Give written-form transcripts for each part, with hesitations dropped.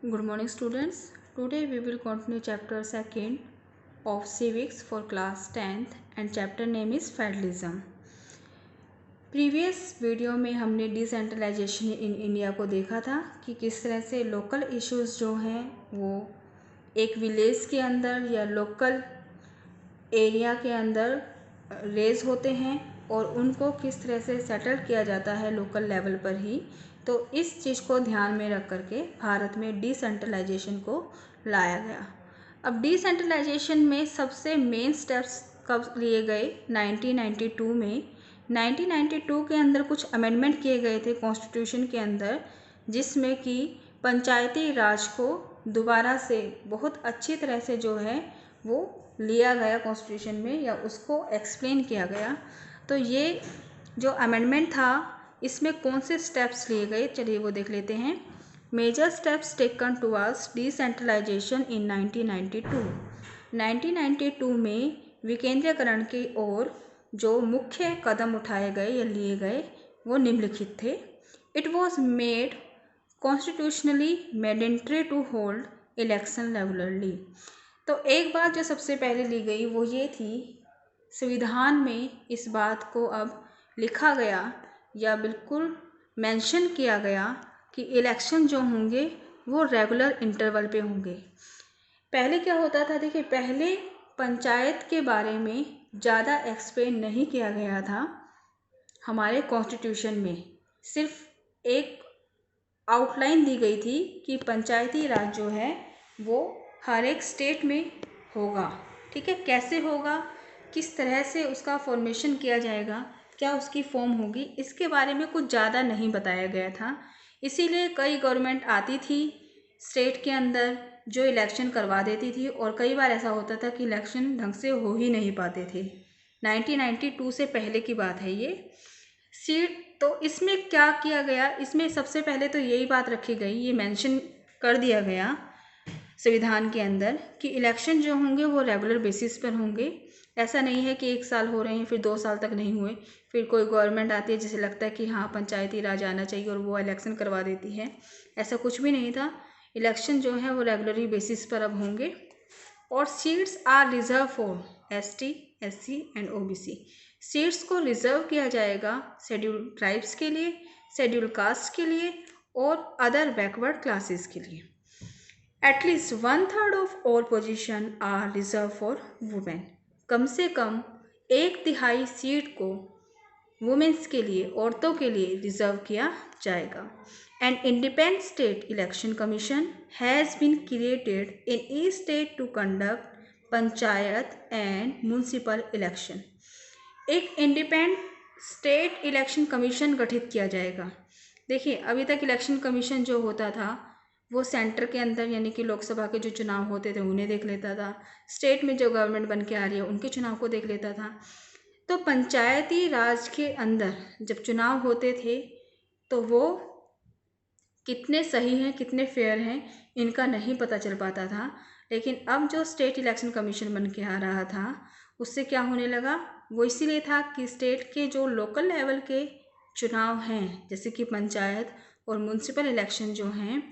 Good morning students. Today we will continue chapter 2nd of civics for class 10th and chapter name is federalism. Previous video में हमने decentralisation in India को देखा था कि किस तरह से लोकल इश्यूज जो हैं वो एक विलेज के अंदर या लोकल एरिया के अंदर रेज होते हैं और उनको किस तरह से सेटल किया जाता है लोकल लेवल पर ही। तो इस चीज़ को ध्यान में रख करके भारत में डिसेंट्रलाइजेशन को लाया गया। अब डिसेंट्रलाइजेशन में सबसे मेन स्टेप्स कब लिए गए? 1992 में। 1992 के अंदर कुछ अमेंडमेंट किए गए थे कॉन्स्टिट्यूशन के अंदर, जिसमें कि पंचायती राज को दोबारा से बहुत अच्छी तरह से जो है वो लिया गया कॉन्स्टिट्यूशन में, या उसको एक्सप्लेन किया गया। तो ये जो अमेंडमेंट था इसमें कौन से स्टेप्स लिए गए, चलिए वो देख लेते हैं। Major steps taken towards decentralisation in 1992। 1992 में विकेंद्रीकरण की ओर जो मुख्य कदम उठाए गए या लिए गए वो निम्नलिखित थे। It was made constitutionally mandatory to hold election regularly. तो एक बात जो सबसे पहले ली गई वो ये थी, संविधान में इस बात को अब लिखा गया या बिल्कुल मेंशन किया गया कि इलेक्शन जो होंगे वो रेगुलर इंटरवल पे होंगे। पहले क्या होता था, देखिए पहले पंचायत के बारे में ज़्यादा एक्सप्लेन नहीं किया गया था हमारे कॉन्स्टिट्यूशन में। सिर्फ एक आउटलाइन दी गई थी कि पंचायती राज जो है वो हर एक स्टेट में होगा, ठीक है। कैसे होगा, किस तरह से उसका फॉर्मेशन किया जाएगा, क्या उसकी फॉर्म होगी, इसके बारे में कुछ ज़्यादा नहीं बताया गया था। इसीलिए कई गवर्नमेंट आती थी स्टेट के अंदर जो इलेक्शन करवा देती थी, और कई बार ऐसा होता था कि इलेक्शन ढंग से हो ही नहीं पाते थे। 1992 से पहले की बात है ये सीट। तो इसमें क्या किया गया, इसमें सबसे पहले तो यही बात रखी गई, ये मेंशन कर दिया गया संविधान के अंदर कि इलेक्शन जो होंगे वो रेगुलर बेसिस पर होंगे। ऐसा नहीं है कि 1 साल हो रहे हैं फिर 2 साल तक नहीं हुए, फिर कोई गवर्नमेंट आती है जिसे लगता है कि हाँ पंचायती राज आना चाहिए और वो इलेक्शन करवा देती है। ऐसा कुछ भी नहीं था। इलेक्शन जो है वो रेगुलरी बेसिस पर अब होंगे। और seats are reserve for ST, SC and OBC। Seats को रिजर्व किया जाएगा शेड्यूल ट्राइब्स के लिए, शेड्यूल कास्ट के लिए और अदर बैकवर्ड क्लासेस के लिए। At least 1/3 of all position are reserve for women. कम से कम 1/3 सीट को वुमेन्स के लिए, औरतों के लिए रिजर्व किया जाएगा। And independent state election commission has been created in each state to conduct panchayat and municipal election. एक इंडिपेंडेंट स्टेट इलेक्शन कमीशन गठित किया जाएगा। देखिए अभी तक इलेक्शन कमीशन जो होता था वो सेंटर के अंदर यानी कि लोकसभा के जो चुनाव होते थे उन्हें देख लेता था, स्टेट में जो गवर्नमेंट बन के आ रही है उनके चुनाव को देख लेता था। तो पंचायती राज के अंदर जब चुनाव होते थे तो वो कितने सही हैं, कितने फेयर हैं, इनका नहीं पता चल पाता था। लेकिन अब जो स्टेट इलेक्शन कमीशन बन के आ रहा था उससे क्या होने लगा, वो इसीलिए था कि स्टेट के जो लोकल लेवल के चुनाव हैं जैसे कि पंचायत और म्यूनसिपल इलेक्शन जो हैं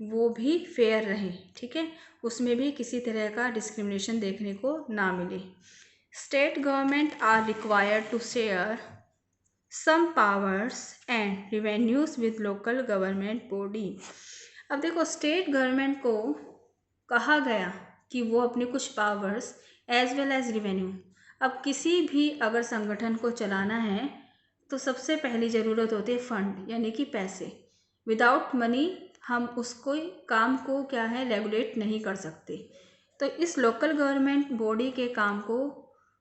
वो भी फेयर रहे, ठीक है, उसमें भी किसी तरह का डिस्क्रिमिनेशन देखने को ना मिले। State government are required to share some powers and revenues with local government body. अब देखो स्टेट गवर्नमेंट को कहा गया कि वो अपने कुछ powers as well as revenue, अब किसी भी अगर संगठन को चलाना है तो सबसे पहली ज़रूरत होती है फंड यानी कि पैसे। विदाउट मनी हम उसको काम को क्या है रेगुलेट नहीं कर सकते। तो इस लोकल गवर्नमेंट बॉडी के काम को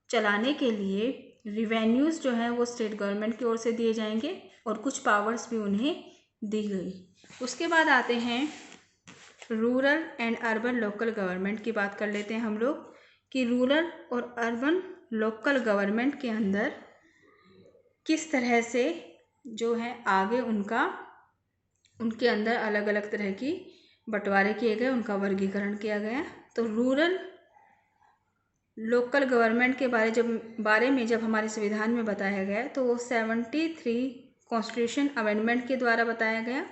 चलाने के लिए रिवेन्यूज़ जो हैं वो स्टेट गवर्नमेंट की ओर से दिए जाएंगे और कुछ पावर्स भी उन्हें दी गई। उसके बाद आते हैं rural and urban local government की बात कर लेते हैं हम लोग कि रूरल और अर्बन लोकल गवर्नमेंट के अंदर किस तरह से जो है आगे उनके अंदर अलग अलग तरह की बंटवारे किए गए, उनका वर्गीकरण किया गया। तो रूरल लोकल गवर्नमेंट के बारे में जब हमारे संविधान में बताया गया तो वो 73 कॉन्स्टिट्यूशन अमेंडमेंट के द्वारा बताया गया।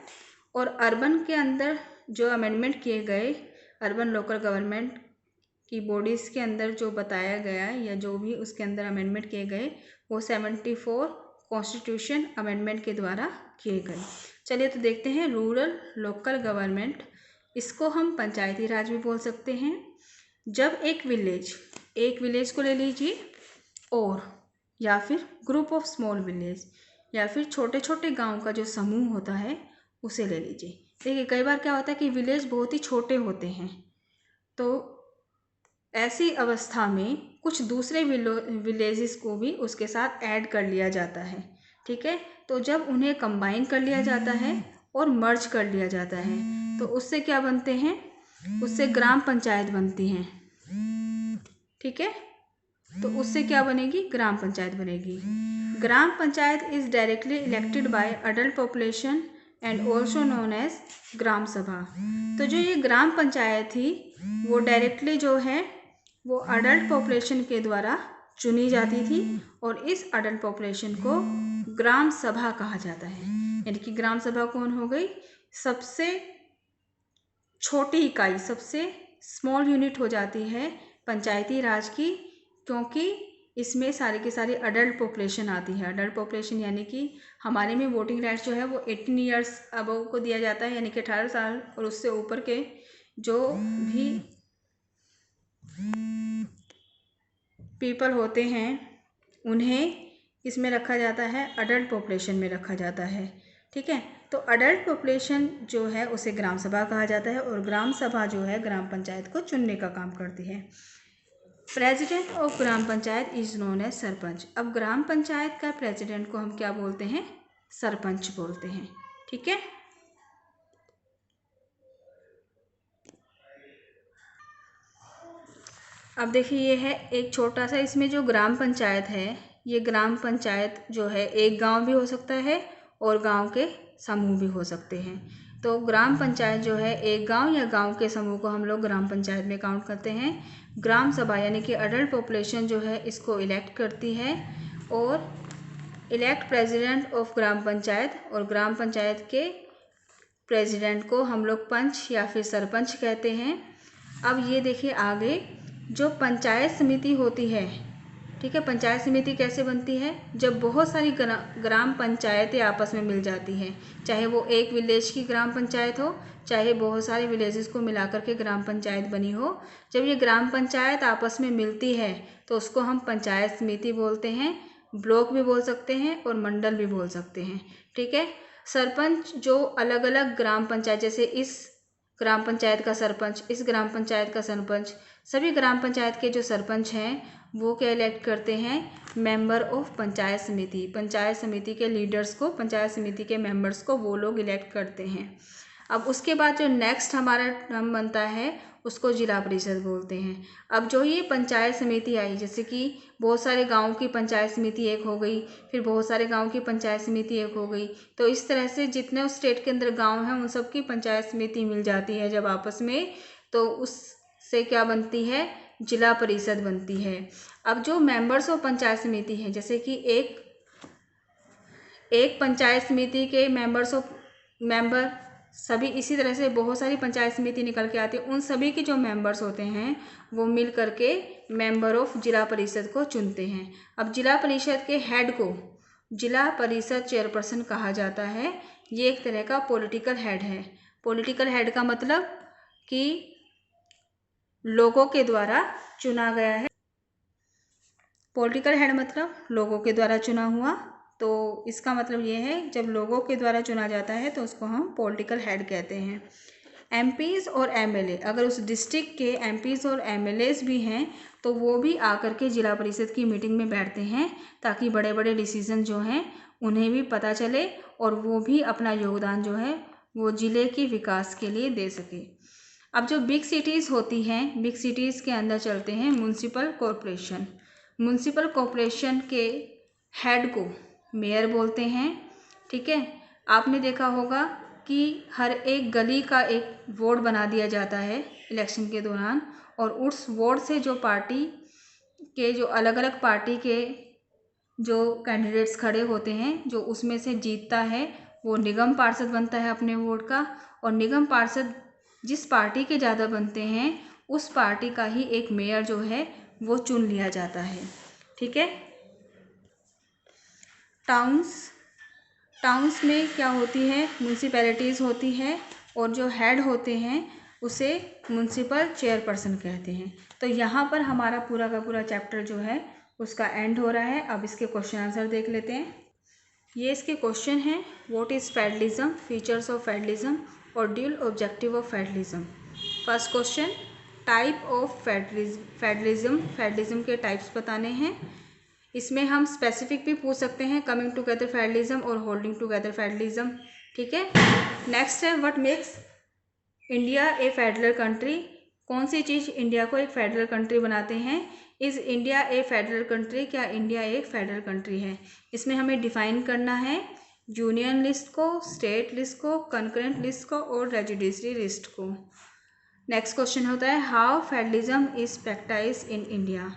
और अर्बन के अंदर जो अमेंडमेंट किए गए अर्बन लोकल गवर्नमेंट की बॉडीज़ के अंदर जो बताया गया या जो भी उसके अंदर अमेंडमेंट किए गए वो 74 कॉन्स्टिट्यूशन अमेंडमेंट के द्वारा किए गए। चलिए तो देखते हैं रूरल लोकल गवर्नमेंट, इसको हम पंचायती राज भी बोल सकते हैं। जब एक विलेज को ले लीजिए और या फिर ग्रुप ऑफ स्मॉल विलेज या फिर छोटे छोटे गांव का जो समूह होता है उसे ले लीजिए। देखिए कई बार क्या होता है कि विलेज बहुत ही छोटे होते हैं, तो ऐसी अवस्था में कुछ दूसरे विलेजेस को भी उसके साथ ऐड कर लिया जाता है। ठीक है, तो जब उन्हें कंबाइन कर लिया जाता है और मर्ज कर लिया जाता है तो उससे क्या बनते हैं, उससे ग्राम पंचायत बनती हैं। ठीक है, तो उससे क्या बनेगी, ग्राम पंचायत बनेगी। Gram panchayat is directly elected by adult population and also known as gram sabha. तो जो ये ग्राम पंचायत थी वो डायरेक्टली जो है वो अडल्ट पॉपुलेशन के द्वारा चुनी जाती थी और इस अडल्ट पॉपुलेशन को ग्राम सभा कहा जाता है। यानी कि ग्राम सभा कौन हो गई, सबसे छोटी इकाई, सबसे स्मॉल यूनिट हो जाती है पंचायती राज की, क्योंकि इसमें सारी की सारी अडल्ट पॉपुलेशन आती है। अडल्ट पॉपुलेशन यानी कि हमारे में वोटिंग राइट्स जो है वो 18 ईयर्स अबव को दिया जाता है, यानी कि 18 साल और उससे ऊपर के जो भी पीपल होते हैं उन्हें इसमें रखा जाता है, अडल्ट पॉपुलेशन में रखा जाता है। ठीक है, तो अडल्ट पॉपुलेशन जो है उसे ग्राम सभा कहा जाता है और ग्राम सभा जो है ग्राम पंचायत को चुनने का काम करती है। President of gram panchayat is known as sarpanch. अब ग्राम पंचायत का प्रेसिडेंट को हम क्या बोलते हैं, सरपंच बोलते हैं। ठीक है, अब देखिए ये है एक छोटा सा, इसमें जो ग्राम पंचायत है, ये ग्राम पंचायत जो है एक गांव भी हो सकता है और गांव के समूह भी हो सकते हैं। तो ग्राम पंचायत जो है एक गांव या गांव के समूह को हम लोग ग्राम पंचायत में काउंट करते हैं। ग्राम सभा यानी कि अडल्ट पॉपुलेशन जो है इसको इलेक्ट करती है और elect president of gram panchayat, और ग्राम पंचायत के प्रेसिडेंट को हम लोग पंच या फिर सरपंच कहते हैं। अब ये देखिए आगे जो पंचायत समिति होती है, ठीक है, पंचायत समिति कैसे बनती है, जब बहुत सारी ग्राम पंचायतें आपस में मिल जाती हैं, चाहे वो एक विलेज की ग्राम पंचायत हो, चाहे बहुत सारे विलेजेस को मिलाकर के ग्राम पंचायत बनी हो। जब ये ग्राम पंचायत आपस में मिलती है तो उसको हम पंचायत समिति बोलते हैं, ब्लॉक भी बोल सकते हैं और मंडल भी बोल सकते हैं। ठीक है, सरपंच जो अलग अलग ग्राम पंचायत, जैसे इस ग्राम पंचायत का सरपंच, इस ग्राम पंचायत का सरपंच, सभी ग्राम पंचायत के जो सरपंच हैं वो क्या इलेक्ट करते हैं, मेंबर ऑफ पंचायत समिति। पंचायत समिति के लीडर्स को, पंचायत समिति के मेंबर्स को वो लोग इलेक्ट करते हैं। अब उसके बाद जो नेक्स्ट हमारा टर्म बनता है उसको जिला परिषद बोलते हैं। अब जो ये पंचायत समिति आई, जैसे कि बहुत सारे गाँव की पंचायत समिति एक हो गई, फिर बहुत सारे गाँव की पंचायत समिति एक हो गई, तो इस तरह से जितने उस स्टेट के अंदर गाँव हैं उन सब की पंचायत समिति मिल जाती है जब आपस में, तो उससे क्या बनती है, जिला परिषद बनती है। अब जो मेंबर्स ऑफ पंचायत समिति हैं, जैसे कि एक पंचायत समिति के मेंबर सभी, इसी तरह से बहुत सारी पंचायत समिति निकल के आती है, उन सभी के जो मेंबर्स होते हैं वो मिल करके मेंबर ऑफ जिला परिषद को चुनते हैं। अब जिला परिषद के हेड को जिला परिषद चेयरपर्सन कहा जाता है। ये एक तरह का पॉलिटिकल हेड है। पॉलिटिकल हेड का मतलब कि लोगों के द्वारा चुना गया है। पॉलिटिकल हेड मतलब लोगों के द्वारा चुना हुआ, तो इसका मतलब ये है जब लोगों के द्वारा चुना जाता है तो उसको हम पॉलिटिकल हेड कहते हैं। एमपीज़ और एमएलए, अगर उस डिस्ट्रिक्ट के एमपीज़ और एमएलएज भी हैं तो वो भी आकर के जिला परिषद की मीटिंग में बैठते हैं, ताकि बड़े बड़े डिसीजन जो हैं उन्हें भी पता चले और वो भी अपना योगदान जो है वो ज़िले के विकास के लिए दे सके। अब जो बिग सिटीज़ होती हैं, बिग सिटीज़ के अंदर चलते हैं म्युनिसिपल कॉरपोरेशन। म्युनिसिपल कॉरपोरेशन के हेड को मेयर बोलते हैं। ठीक है, आपने देखा होगा कि हर एक गली का एक वार्ड बना दिया जाता है इलेक्शन के दौरान, और उस वार्ड से जो पार्टी के, जो अलग अलग पार्टी के जो कैंडिडेट्स खड़े होते हैं, जो उसमें से जीतता है वो निगम पार्षद बनता है अपने वार्ड का, और निगम पार्षद जिस पार्टी के ज़्यादा बनते हैं उस पार्टी का ही एक मेयर जो है वो चुन लिया जाता है। ठीक है। टाउन्स में क्या होती है, म्यूनसिपैलिटीज़ होती है और जो हेड होते हैं उसे म्यूनसिपल चेयरपर्सन कहते हैं। तो यहाँ पर हमारा पूरा का पूरा चैप्टर जो है उसका एंड हो रहा है। अब इसके क्वेश्चन आंसर देख लेते हैं। ये इसके क्वेश्चन हैं। What is federalism, features of federalism और dual objective of federalism. First question, type of federalism के टाइप्स बताने हैं। इसमें हम स्पेसिफिक भी पूछ सकते हैं, कमिंग टुगेदर फेडरलिज्म और होल्डिंग टुगेदर फेडरलिज्म। ठीक है। नेक्स्ट है, what makes India a federal country. कौन सी चीज़ इंडिया को एक फेडरल कंट्री बनाते हैं। Is India a federal country, क्या इंडिया एक फेडरल कंट्री है। इसमें हमें डिफाइन करना है यूनियन लिस्ट को, स्टेट लिस्ट को, कंकरेंट लिस्ट को और रेजिडेंसी लिस्ट को। नेक्स्ट क्वेश्चन होता है, how federalism is practised in India.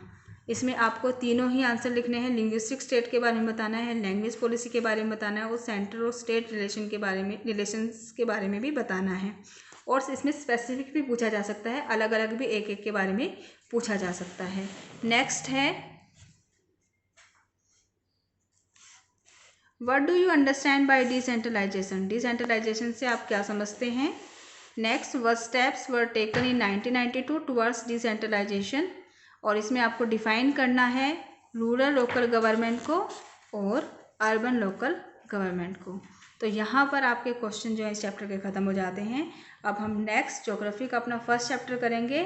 इसमें आपको तीनों ही आंसर लिखने हैं। लिंग्विस्टिक स्टेट के बारे में बताना है, लैंग्वेज पॉलिसी के बारे में बताना है और सेंटर और स्टेट रिलेशंस के बारे में भी बताना है। और इसमें स्पेसिफिक भी पूछा जा सकता है, अलग अलग भी एक एक के बारे में पूछा जा सकता है। नेक्स्ट है, what do you understand by decentralisation. Decentralisation से आप क्या समझते हैं। Next, what steps were taken in 1992 towards decentralisation. और इसमें आपको डिफाइन करना है रूरल लोकल गवर्नमेंट को और अर्बन लोकल गवर्नमेंट को। तो यहाँ पर आपके क्वेश्चन जो है इस चैप्टर के ख़त्म हो जाते हैं। अब हम नेक्स्ट ज्योग्राफी का अपना फर्स्ट चैप्टर करेंगे,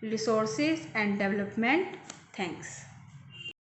रिसोर्सेज एंड डेवलपमेंट। थैंक्स।